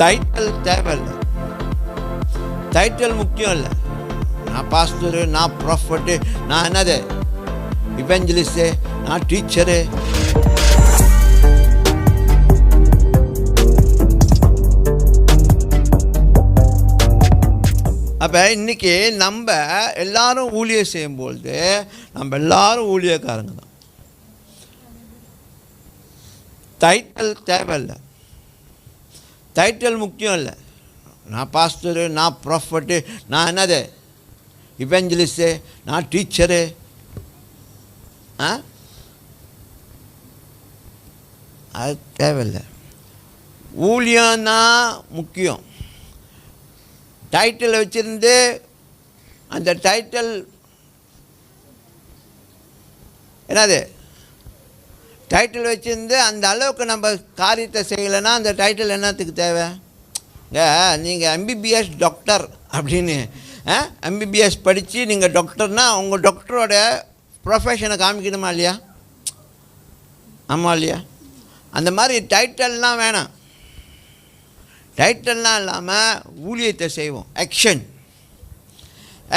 Title தேவையில்லை, title முக்கியம் இல்லை. நான் பாஸ்டரு, நான் ப்ராஃபட்டு, நான் என்னது இவெஞ்சலிஸ்ட்டு, நான் டீச்சரு. அப்போ இன்றைக்கி நம்ம எல்லாரும் ஊழியம் செய்யும்பொழுது நம்ம எல்லாரும் ஊழியக்காரங்க தான். டைட்டில் தேவையில்லை, டைட்டில் முக்கியம் இல்லை. நான் பாஸ்டரு, நான் ப்ராஃபட்டு, நான் என்னது இவெஞ்சலிஸ்ட்டு, நான் டீச்சரு. அது தேவையில்லை. ஊழியம்தான் முக்கியம். டைட்டில் வச்சுருந்து அந்த டைட்டில் என்னது டைட்டில் வச்சுருந்து அந்த அளவுக்கு நம்ம காரியத்தை செய்யலைன்னா அந்த டைட்டில் என்னத்துக்கு தேவை? நீங்கள் எம்பிபிஎஸ் டாக்டர் அப்படின்னு எம்பிபிஎஸ் படித்து நீங்கள் டாக்டர்னால் உங்கள் டாக்டரோட ப்ரொஃபஷனை காமிக்கணுமா இல்லையா? ஆமாம் இல்லையா? அந்த மாதிரி டைட்டில்லாம் வேணாம். டைட்டில்லாம் இல்லாமல் ஊழியத்தை செய்வோம்.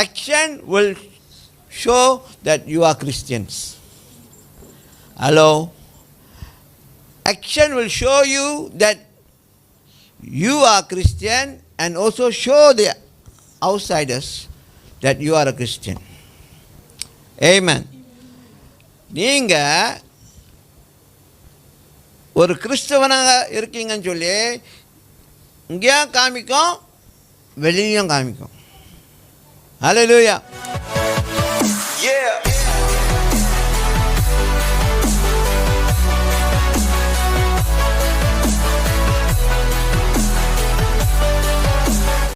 Action will show that you are Christians. Hello? Action will show you that you are Christian and also show the outsiders that you are a Christian. Amen. நீங்கள் ஒரு கிறிஸ்தவனாக இருக்கீங்கன்னு சொல்லி இங்கேயும் காமிக்கும், வெளியும் காமிக்கும். ஹல்லேலூயா. Yeah.